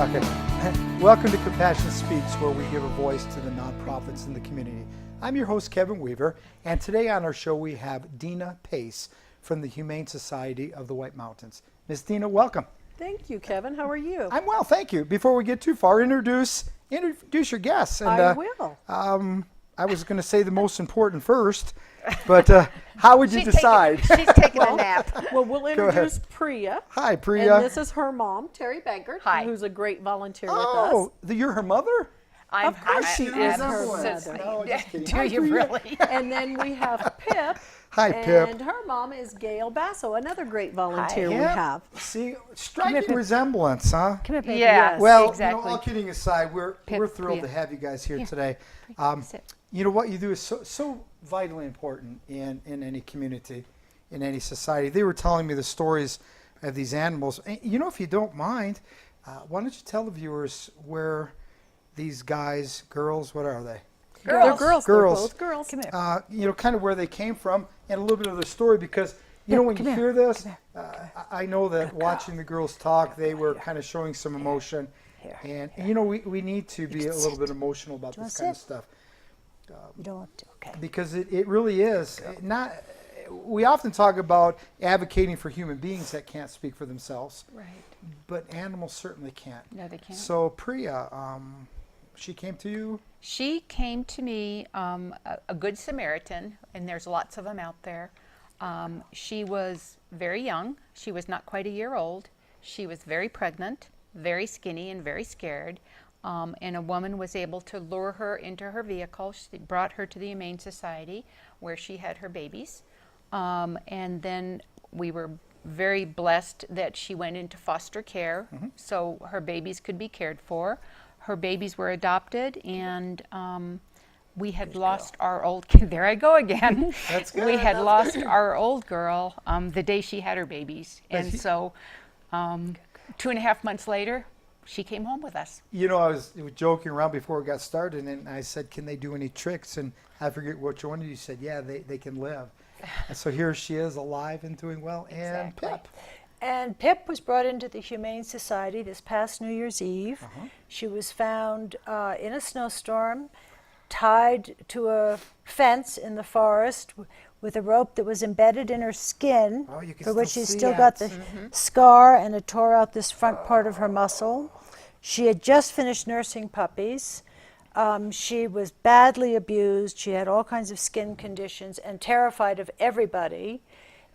Okay. Welcome to Compassion Speaks, where we give a voice to the nonprofits in the community. I'm your host, Kevin Weaver, and today on our show we have Dina Pace from the Humane Society of the White Mountains. Miss Dina, welcome. Thank you, Kevin. How are you? I'm well, thank you. Before we get too far, introduce your guests. And, I will. I was going to say the most important first, but how would you decide? She's taking a nap. Well, we'll introduce Priya. Hi, Priya. And this is her mom, Terry Bankert, Hi. who's a great volunteer with us. Oh, you're her mother? Of course she is her absolutely. mother. No, just kidding. Do Hi, you Priya. really? And then we have Pip. Hi, Pip. And her mom is Gail Basso, another great volunteer we Yeah. have. See, striking resemblance, huh? Come here, baby. Yes. Well, exactly. all kidding aside, we're thrilled to have you guys here today. Sit. You know, what you do is so vitally important in any community, in any society. They were telling me the stories of these animals. And, you know, if you don't mind, why don't you tell the viewers where these guys, girls, what are they? They're girls. They're Girls. both girls. Come here. You know, kind of where they came from and a little bit of their story, because you know, when you hear this, I know that watching the girls talk, they were kind of showing some emotion. And you know, we need to be a little bit emotional about this kind of stuff. You don't want to. Okay. Because it really is not. We often talk about advocating for human beings that can't speak for themselves, Right. but animals certainly can't. No, they can't. So Priya, she came to you. She came to me, a good Samaritan, and there's lots of them out there. She was very young. She was not quite a year old. She was very pregnant, very skinny, and very scared. And a woman was able to lure her into her vehicle. She brought her to the Humane Society, where she had her babies. And then we were very blessed that she went into foster care, so her babies could be cared for. Her babies were adopted, and we had lost our old kid. There I go again. That's good. We had lost our old girl the day she had her babies. And so 2.5 months later, she came home with us. You know, I was joking around before we got started, and I said, "Can they do any tricks?" And I forget which one of you said, "Yeah, they can live." And so here she is, alive and doing well. And Exactly. Pip. And Pip was brought into the Humane Society this past New Year's Eve. She was found in a snowstorm, tied to a fence in the forest with a rope that was embedded in her skin, Oh, you can for which still she's see still it. got the scar, and it tore out this front part of her muscle. She had just finished nursing puppies. She was badly abused. She had all kinds of skin conditions and terrified of everybody.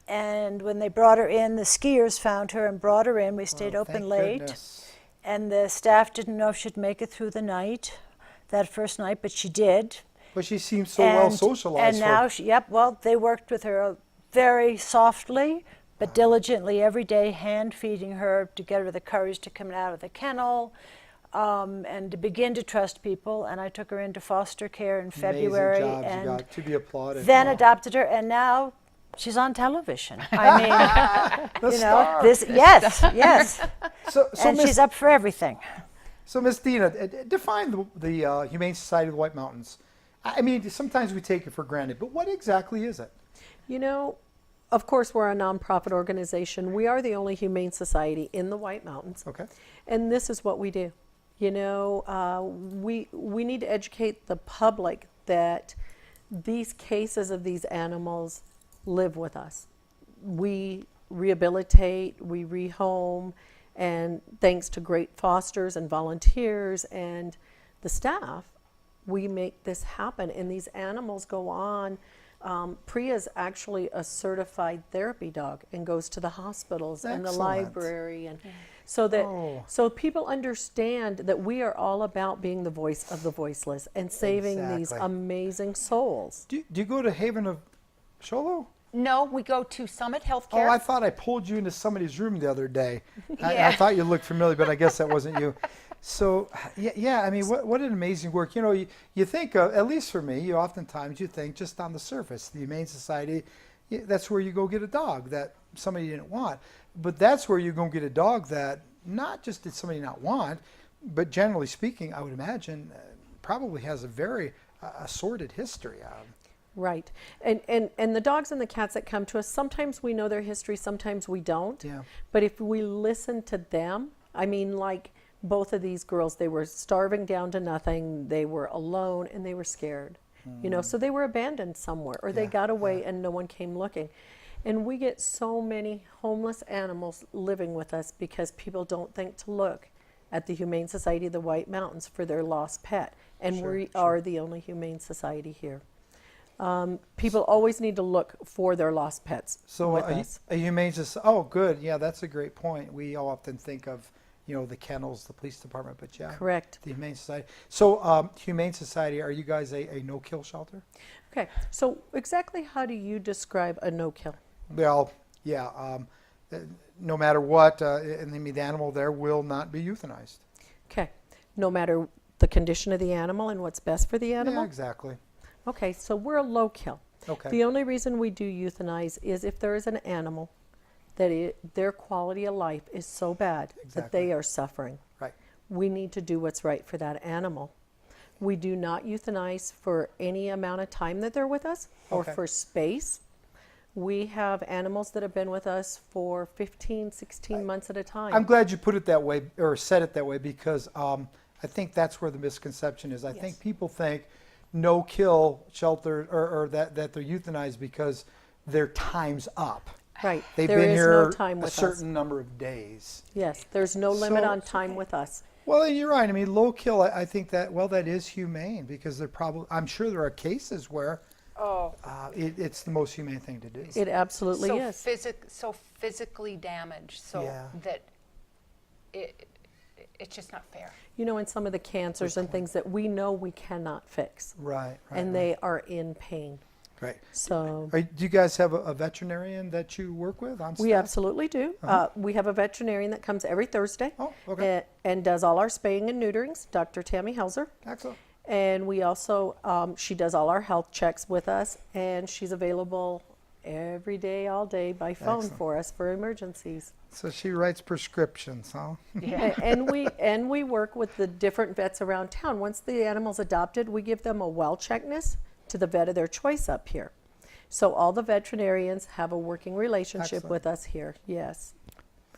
And when they brought her in, the skiers found her and brought her in. We stayed Oh, open thank late. goodness. And the staff didn't know if she'd make it through the night, that first night, but she did. But she seems so well socialized. And now, well, they worked with her very softly, but diligently every day, hand feeding her to get her the courage to come out of the kennel. And to begin to trust people, and I took her into foster care in February, Amazing job, and you got to be applauded. then adopted her, and now she's on television. I mean, you know, star. yes, So and she's up for everything. So Miss Dina, define the Humane Society of the White Mountains. I mean, sometimes we take it for granted, but what exactly is it? You know, of course, we're a nonprofit organization. We are the only humane society in the White Mountains. Okay. And this is what we do. You know, we need to educate the public that these cases of these animals live with us. We rehabilitate, we rehome, and thanks to great fosters and volunteers and the staff, we make this happen. And these animals go on. Priya's actually a certified therapy dog and goes to the hospitals and the Excellent. library, and so that so people understand that we are all about being the voice of the voiceless and saving these Exactly. amazing souls. Do you go to Haven of Sholo? No, we go to Summit Healthcare. Oh, I thought I pulled you into somebody's room the other day. I Yeah. thought you looked familiar, but I guess that wasn't you. So, yeah, I mean, what an amazing work. You know, you think, at least for me, oftentimes you think just on the surface, the Humane Society, that's where you go get a dog that somebody didn't want. But that's where you go get a dog that not just did somebody not want, but generally speaking, I would imagine, probably has a very sordid history. Right. And the dogs and the cats that come to us, sometimes we know their history, sometimes we don't. Yeah. But if we listen to them, I mean, like both of these girls, they were starving down to nothing, they were alone, and they were scared. You know, so they were abandoned somewhere, or they Yeah, got away and no one came looking. And we get so many homeless animals living with us because people don't think to look at the Humane Society of the White Mountains for their lost pet. And Sure, we sure. are the only humane society here. People always need to look for their lost pets So with a, us. a humane society. Oh, good. Yeah, that's a great point. We all often think of, the kennels, the police department, but yeah, Correct. the humane society. So, humane society, are you guys a no-kill shelter? Okay, so exactly how do you describe a no-kill? Well, yeah. No matter what, and the animal there will not be euthanized. Okay, no matter the condition of the animal and what's best for the animal? Yeah, exactly. Okay, so we're a low kill. Okay. The only reason we do euthanize is if there is an animal that their quality of life is so bad that Exactly. they are suffering. Right. We need to do what's right for that animal. We do not euthanize for any amount of time that they're with us or Okay. for space. We have animals that have been with us for 15, 16 months at a time. I'm glad you put it that way or said it that way because I think that's where the misconception is. I Yes. think people think no-kill shelter or that they're euthanized because their time's up. Right. They've There been is here no time a with certain us. number of days. Yes, there's no limit So- on time with us. Well, you're right. I mean, low kill. I think that that is humane because I'm sure there are cases where it's the most humane thing to do. It absolutely so is. so physically damaged, so Yeah. that it's just not fair. You know, in some of the cancers and things that we know we cannot fix, Right. Right. and right, they are in pain. right. So Do you guys have a veterinarian that you work with on staff? we absolutely do. We have a veterinarian that comes every Thursday Oh, okay. and does all our spaying and neuterings, Dr. Tammy Helzer. Excellent. And we also, she does all our health checks with us, and she's available every day, all day by phone Excellent. for us for emergencies. So she writes prescriptions, huh? And we work with the different vets around town. Once the animal's adopted, we give them a well checkedness to the vet of their choice up here. So all the veterinarians have a working relationship Excellent. with us here. Yes.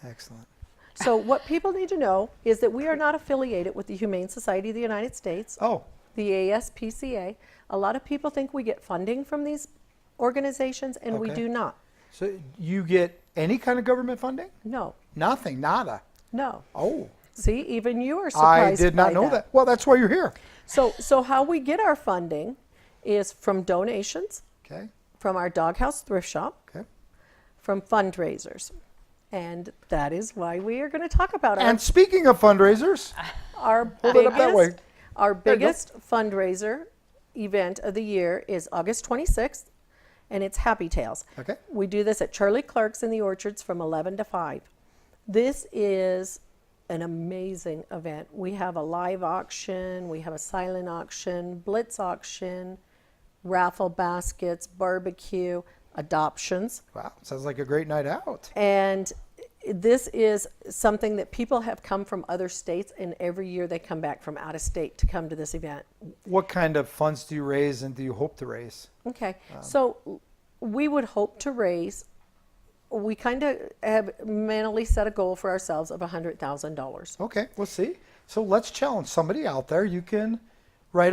Excellent. So what people need to know is that we are not affiliated with the Humane Society of the United States, Oh, the ASPCA. A lot of people think we get funding from these organizations, and we Okay. do not. so you get any kind of government funding? No, Nothing, nada. no. Oh, See, even you are I surprised did not by know that. Well, that's why you're here. So how we get our funding is from donations, Okay. from our doghouse thrift shop, Okay. from fundraisers. And that is why we are going to talk about And speaking of fundraisers, our hold it up that way. Our There you go. biggest fundraiser event of the year is August 26th, and it's Happy Tales. Okay. We do this at Charlie Clark's in the Orchards from 11 to 5. This is an amazing event. We have a live auction, we have a silent auction, blitz auction, raffle baskets, barbecue, adoptions. wow, sounds like a great night out. And this is something that people have come from other states, and every year they come back from out of state to come to this event. What kind of funds do you raise and do you hope to raise? Okay, so we would hope to raise, we kind of have mentally set a goal for ourselves of $100,000. Okay, we'll see. So let's challenge somebody out there. You can write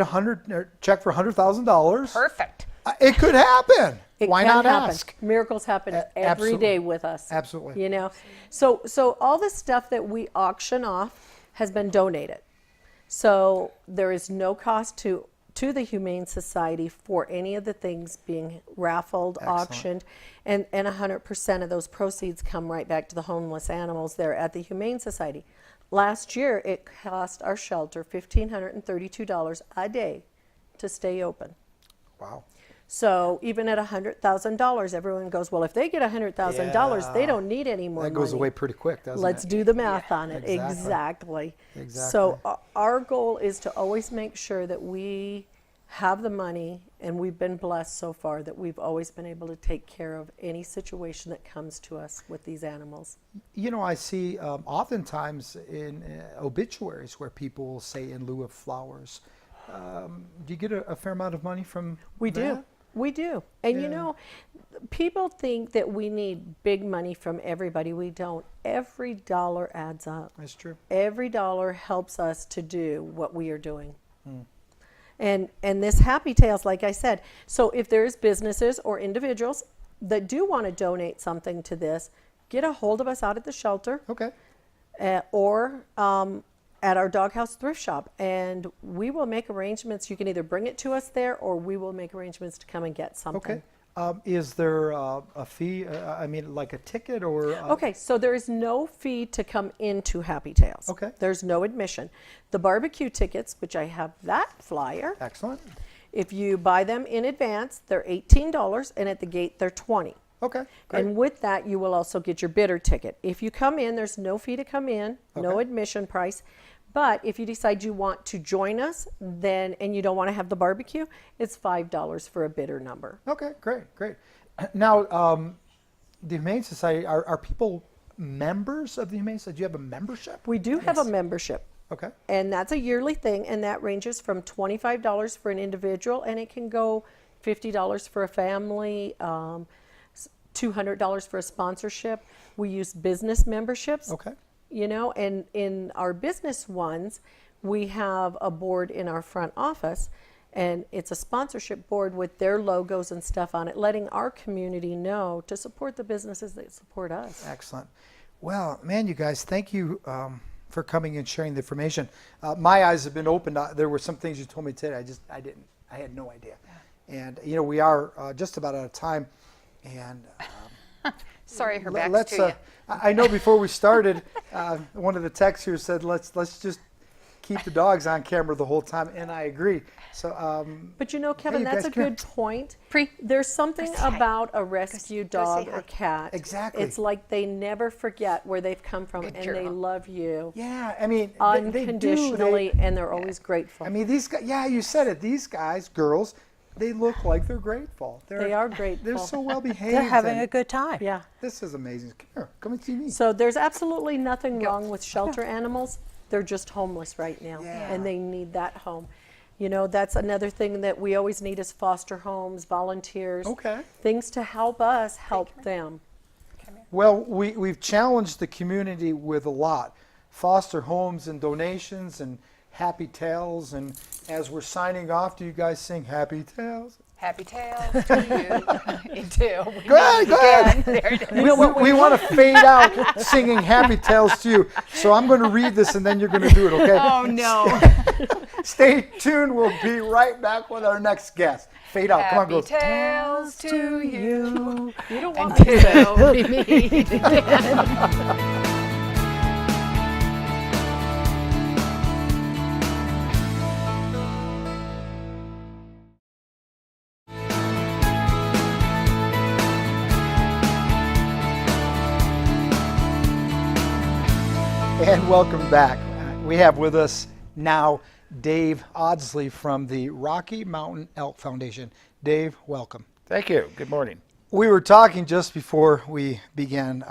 check for $100,000. Perfect. It could happen. It Why can not happen. ask? Miracles happen every absolutely. day with us. Absolutely. You know, so all the stuff that we auction off has been donated. So there is no cost to the Humane Society for any of the things being raffled, Excellent. auctioned, and 100% of those proceeds come right back to the homeless animals there at the Humane Society. Last year, it cost our shelter $1,532 a day to stay open. Wow. So even at $100,000, everyone goes, well, if they get $100,000, they Yeah. don't need any more That goes money. away pretty quick, doesn't Let's it? do the math on it. Exactly. Exactly. So Exactly. our goal is to always make sure that we have the money, and we've been blessed so far that we've always been able to take care of any situation that comes to us with these animals. You know, I see oftentimes in obituaries where people will say in lieu of flowers. Do you get a fair amount of money from We do. that? We do. And you Yeah. know, people think that we need big money from everybody. We don't. Every dollar adds up. That's true. Every dollar helps us to do what we are doing. Hmm. And this Happy Tales, like I said, so if there's businesses or individuals that do want to donate something to this, get a hold of us out at the shelter Okay. or at our doghouse thrift shop, and we will make arrangements. You can either bring it to us there, or we will make arrangements to come and get something. Okay. Is there a fee? I mean, like a ticket or? Okay, so there is no fee to come into Happy Tales. Okay. There's no admission. The barbecue tickets, which I have that flyer, Excellent. if you buy them in advance, they're $18, and at the gate they're $20. Okay. Great. And with that, you will also get your bidder ticket. If you come in, there's no fee to come in, no Okay. admission price. But if you decide you want to join us, then and you don't want to have the barbecue, it's $5 for a bidder number. Okay. Great. Great. Now, the Humane Society, are people members of the Humane Society? Do you have a membership? We do have a membership, Okay. and that's a yearly thing, and that ranges from $25 for an individual, and it can go $50 for a family, $200 for a sponsorship. We use business memberships. Okay. You know, and in our business ones, we have a board in our front office, and it's a sponsorship board with their logos and stuff on it, letting our community know to support the businesses that support us. Excellent. Well, man, you guys, thank you for coming and sharing the information. My eyes have been opened. There were some things you told me today. I had no idea. And you know, we are just about out of time, and. Sorry, her back's Let's. to you. I know before we started, one of the texts here said, "Let's just keep the dogs on camera the whole time," and I agree. So. But you know, Kevin, you that's guys a come good point. Pre. There's something Go say hi. about a rescue Go say dog hi. or cat. Exactly. It's like they never forget where they've come from, Good and they girl. love you Yeah, I mean, unconditionally, and they're always grateful. I mean, these guys. Yeah, you said it. These guys, girls, they look like they're grateful. They are grateful. They're so well behaved. They're having and a good time. Yeah. This is amazing. Come here, come and see me. So there's absolutely nothing wrong with shelter animals. They're just homeless right now, Yeah. and they need that home. You know, that's another thing that we always need is foster homes, volunteers, Okay. things to help us help them. Well, we've challenged the community with a lot. Foster homes and donations and happy tales. And as we're signing off, do you guys sing happy tales? Happy Tales to you. You do. We Go ahead, need it go ahead. again. There it is. We want to fade out singing happy tales to you. So I'm going to read this and then you're going to do it, okay? Oh, no. Stay tuned. We'll be right back with our next guest. Fade out. Come on, Happy girls. Tales to you. You don't want me Until we meet again. And welcome back. We have with us now Dave Audsley from the Rocky Mountain Elk Foundation. Dave, welcome. Thank you. Good morning. We were talking just before we began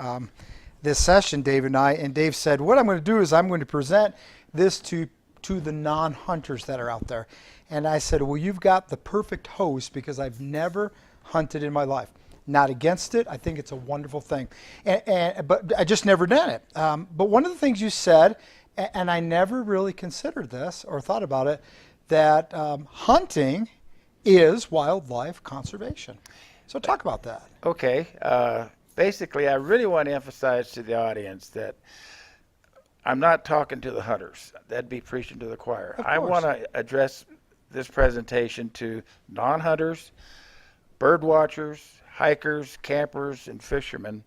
this session, Dave and I, and Dave said, what I'm going to do is I'm going to present this to the non-hunters that are out there. And I said, well, you've got the perfect host because I've never hunted in my life. Not against it. I think it's a wonderful thing. But I just never done it. But one of the things you said, and I never really considered this or thought about it, that hunting is wildlife conservation. So talk about that. Okay. Basically, I really want to emphasize to the audience that I'm not talking to the hunters. That'd be preaching to the choir. Of I course. want to address this presentation to non-hunters, bird watchers, hikers, campers, and fishermen,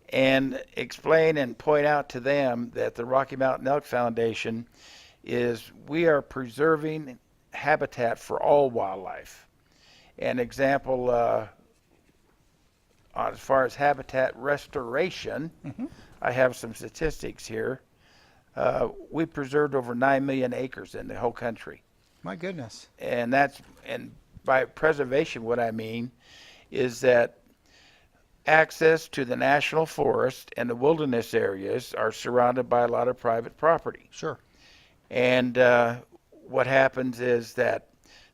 and explain and point out to them that the Rocky Mountain Elk Foundation we are preserving habitat for all wildlife. An example, as far as habitat restoration, I have some statistics here. We preserved over 9 million acres in the whole country. My goodness. And by preservation, what I mean is that access to the national forest and the wilderness areas are surrounded by a lot of private property. Sure. And what happens is that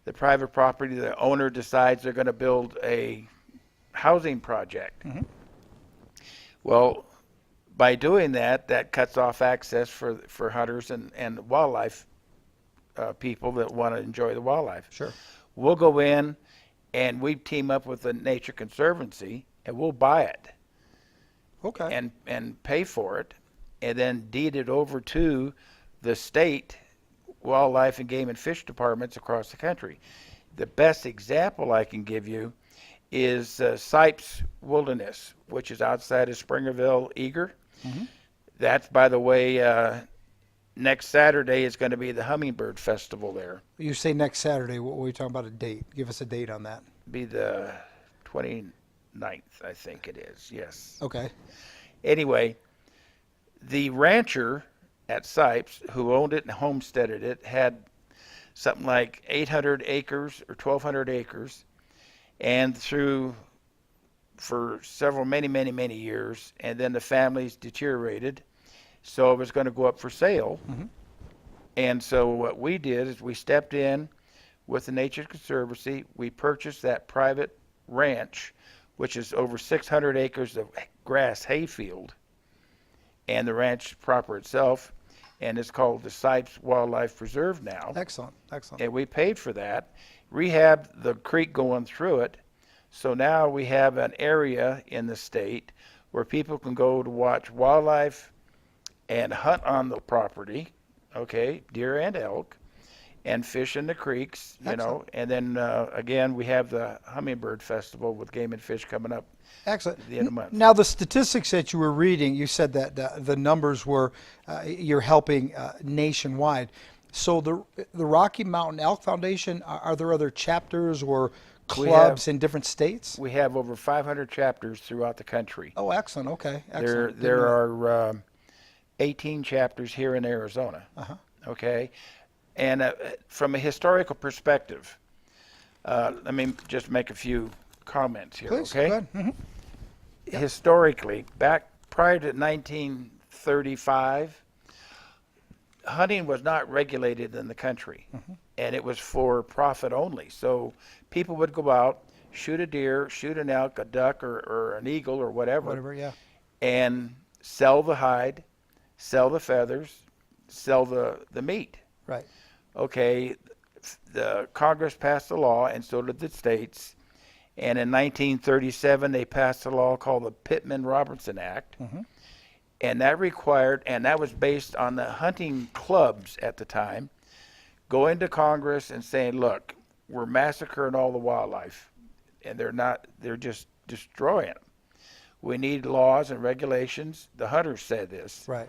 the private property, the owner decides they're going to build a housing project. Well, by doing that, that cuts off access for hunters and wildlife people that want to enjoy the wildlife. Sure. We'll go in and we team up with the Nature Conservancy and we'll buy it Okay. and pay for it and then deed it over to the state wildlife and game and fish departments across the country. The best example I can give you is Sipes Wilderness, which is outside of Springerville, Eager. That's, by the way, next Saturday is going to be the Hummingbird Festival there. You say next Saturday. What were you talking about? A date? Give us a date on that. Be the 29th, I think it is. Yes. Okay. Anyway, the rancher at Sipes, who owned it and homesteaded it, had something like 800 acres or 1,200 acres, and for several, many years, and then the families deteriorated, so it was going to go up for sale. And so what we did is we stepped in with the Nature Conservancy. We purchased that private ranch, which is over 600 acres of grass hayfield, and the ranch proper itself, and it's called the Sipes Wildlife Preserve now. Excellent. Excellent. And we paid for that, rehabbed the creek going through it. So now we have an area in the state where people can go to watch wildlife and hunt on the property, okay, deer and elk, and fish in the creeks, you know. And then again, we have the Hummingbird Festival with game and fish coming up Excellent. at the end of the month. Now, the statistics that you were reading, you said that the numbers were you're helping nationwide. So the Rocky Mountain Elk Foundation, are there other chapters or clubs in different states? We have over 500 chapters throughout the country. Oh, excellent. Okay. There, Excellent. there are 18 chapters here in Arizona. Okay, and from a historical perspective, let me just make a few comments here. Please, okay. go ahead. Historically, back prior to 1935, hunting was not regulated in the country, and it was for profit only. So people would go out, shoot a deer, shoot an elk, a duck, or an eagle, or whatever, Whatever, yeah. and sell the hide, sell the feathers, sell the meat. Right. Okay, the Congress passed a law, and so did the states. And in 1937, they passed a law called the Pittman-Robertson Act. And that required, and that was based on the hunting clubs at the time, going to Congress and saying, look, we're massacring all the wildlife, and they're just destroying them. We need laws and regulations, the hunters said this, Right.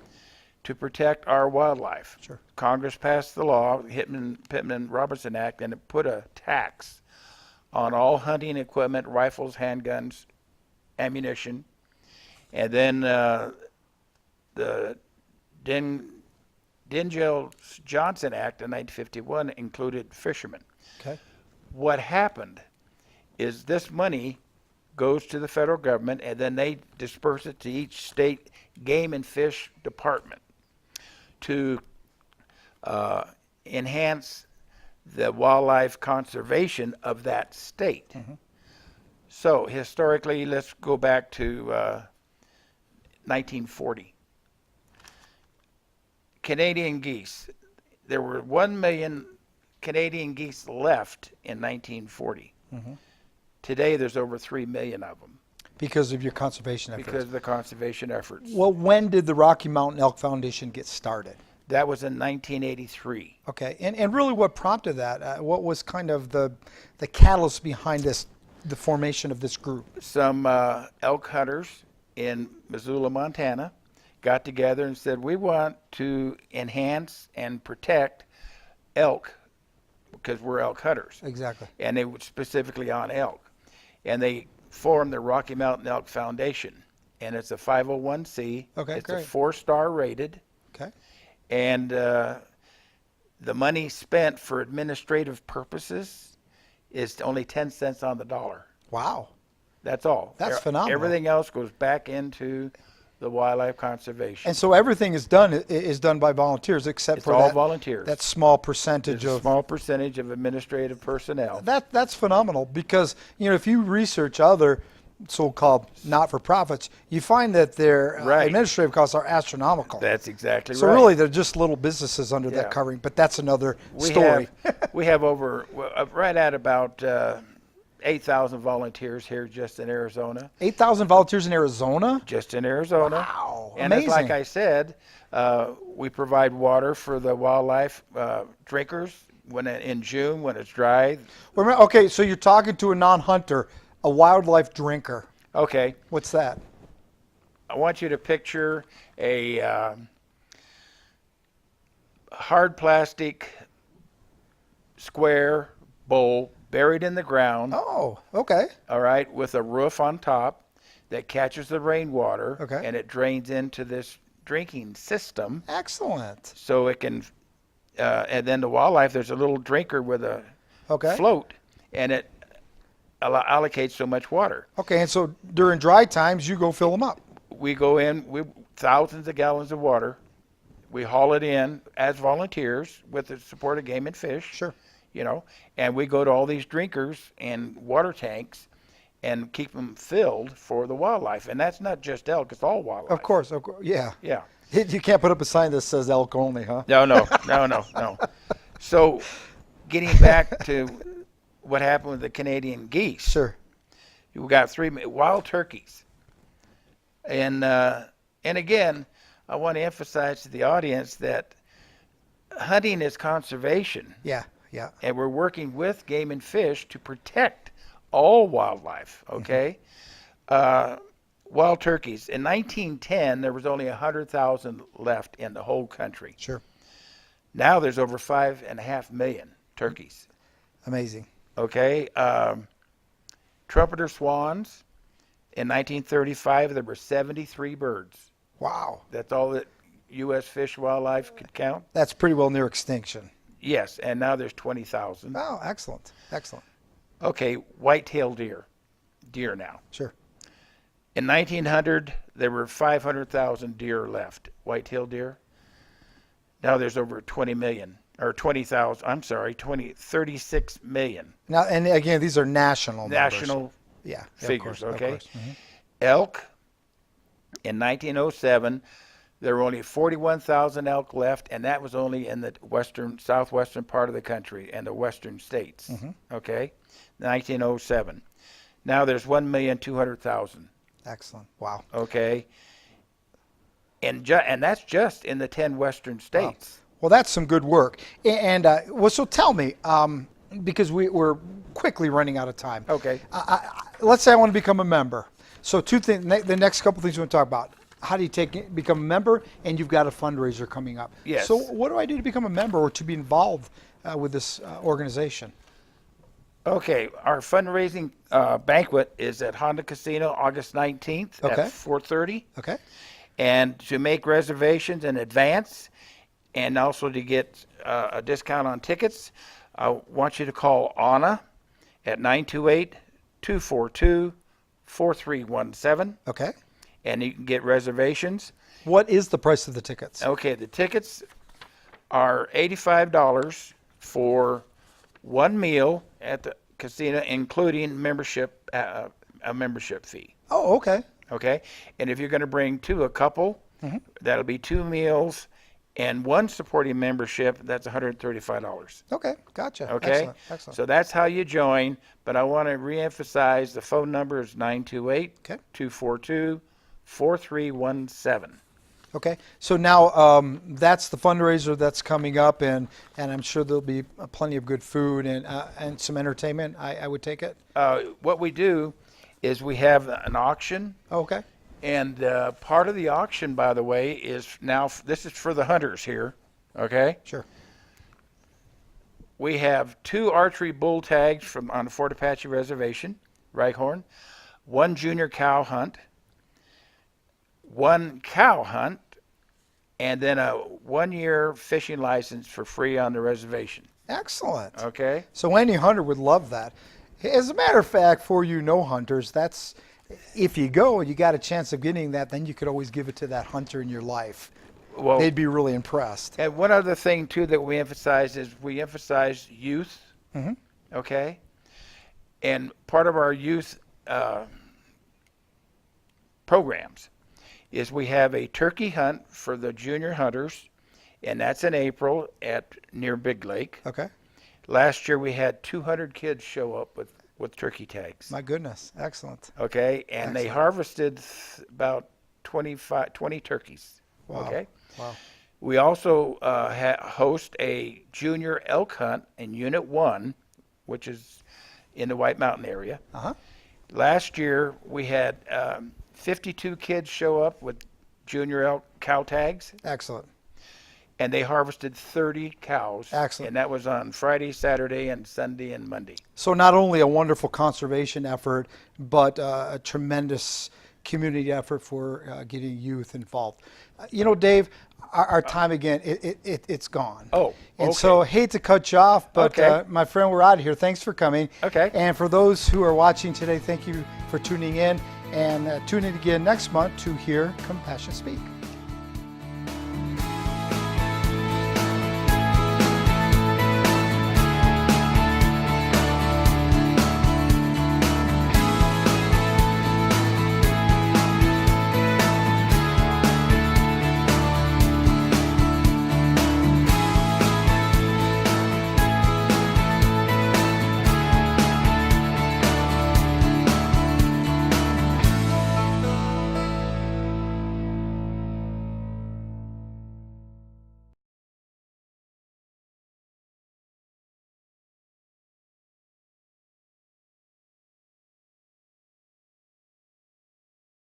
to protect our wildlife. Sure. Congress passed the law, Pittman-Robertson Act, and it put a tax on all hunting equipment, rifles, handguns, ammunition. And then the Dingell-Johnson Act in 1951 included fishermen. Okay. What happened is this money goes to the federal government, and then they disperse it to each state game and fish department to enhance the wildlife conservation of that state. So historically, let's go back to 1940. Canadian geese. There were 1 million Canadian geese left in 1940. Today, there's over 3 million of them Because of your conservation efforts. because of the conservation efforts. Well, when did the Rocky Mountain Elk Foundation get started? That was in 1983. Okay. And really what prompted that? What was kind of the catalyst behind the formation of this group? Some elk hunters in Missoula, Montana, got together and said, we want to enhance and protect elk because we're elk hunters. Exactly. And they were specifically on elk. And they formed the Rocky Mountain Elk Foundation. And it's a 501c. Okay, it's great. a 4-star rated. Okay. And the money spent for administrative purposes is only 10 cents on the dollar. Wow. That's all. That's phenomenal. Everything else goes back into the wildlife conservation. And so everything is done by volunteers, except It's for all that volunteers. that small percentage There's a of small percentage of administrative personnel. that's phenomenal, because if you research other so-called not-for-profits, you find that their Right. administrative costs are astronomical. That's exactly So right. really, they're just little businesses under Yeah. that covering. But that's another we story. we have over right at about 8,000 volunteers here just in Arizona. 8,000 volunteers in Arizona. Just in Arizona. Wow, And it's like amazing. I said, we provide water for the wildlife drinkers in June when it's dry. Okay, so you're talking to a non-hunter, a wildlife drinker. Okay, What's that? I want you to picture a hard plastic square bowl buried in the ground, Oh, okay. all right, with a roof on top that catches the rainwater, Okay. and it drains into this drinking system Excellent. so it can, and then the wildlife, there's a little drinker with a Okay. float, and it allocates so much water. Okay, and so during dry times, you go fill them up. We go in, thousands of gallons of water. We haul it in as volunteers with the support of Game and Fish. Sure. And we go to all these drinkers and water tanks and keep them filled for the wildlife. And that's not just elk, it's all wildlife. Of course, yeah. Yeah. You can't put up a sign that says elk only, huh? No. So getting back to what happened with the Canadian geese. Sure. We got 3 wild turkeys. And again, I want to emphasize to the audience that hunting is conservation. Yeah. And we're working with Game and Fish to protect all wildlife, okay? Wild turkeys. In 1910, there was only 100,000 left in the whole country. Sure. Now there's over 5.5 million turkeys, Amazing. okay? Trumpeter swans. In 1935, there were 73 birds. Wow. That's all that U.S. Fish and Wildlife could count? That's pretty well near extinction. Yes, and now there's 20,000. Oh, excellent. Excellent. Okay, white-tailed deer now. Sure. In 1900, there were 500,000 deer left, white-tailed deer. Now there's over 20 million, or 20,000, 36 million. Now, and again, these are national numbers. National Yeah, figures, of okay? course. Mhm. Elk, in 1907, there were only 41,000 elk left, and that was only in the southwestern part of the country and the western states, okay? 1907. Now there's 1,200,000, Excellent. Wow. okay? And that's just in the 10 western states. Well, that's some good work. And well, so tell me, because we're quickly running out of time. Okay. Let's say I want to become a member. So two things. The next couple things we want to talk about. How do you become a member? And you've got a fundraiser coming up. Yes. So what do I do to become a member or to be involved with this organization? Okay, our fundraising banquet is at Honda Casino August 19th Okay. at 4:30. Okay. And to make reservations in advance and also to get a discount on tickets, I want you to call Anna at 928-242-4317, Okay. and you can get reservations. What is the price of the tickets? Okay, the tickets are $85 for one meal at the casino, including membership, a membership fee. Oh, okay. Okay, and if you're going to bring a couple, that'll be 2 meals and one supporting membership. That's $135. Okay. Gotcha. Okay, Excellent. Excellent. so that's how you join. But I want to reemphasize the phone number is 928-242-4317. Okay, so now that's the fundraiser that's coming up, and I'm sure there'll be plenty of good food and some entertainment. I would take it. What we do is we have an auction, Oh, okay. and part of the auction, by the way, is now this is for the hunters here. Okay, Sure. we have 2 archery bull tags on the Fort Apache Reservation, Reichhorn, 1 junior cow hunt, 1 cow hunt, and then a 1-year fishing license for free on the reservation. Excellent. Okay? So any hunter would love that. As a matter of fact, for you no hunters, that's if you go and you got a chance of getting that, then you could always give it to that hunter in your life. Well, They'd be really impressed. and one other thing too that we emphasize is we emphasize youth. Mhm. Okay, and part of our youth programs is we have a turkey hunt for the junior hunters, and that's in April at near Big Lake. Okay. Last year we had 200 kids show up with turkey tags. My goodness. Excellent. Okay, and they Excellent. harvested about 20 turkeys. Wow. Okay. Wow. We also host a junior elk hunt in Unit 1, which is in the White Mountain area. Uh-huh. Last year, we had 52 kids show up with junior elk cow tags, Excellent. and they harvested 30 cows. Excellent. And that was on Friday, Saturday, and Sunday and Monday. So not only a wonderful conservation effort, but a tremendous community effort for getting youth involved. You know, Dave, our time again, it's gone. Oh, And okay. so hate to cut you off, but Okay. my friend, we're out of here. Thanks for coming. Okay. And for those who are watching today, thank you for tuning in, and tune in again next month to hear Compassion Speak.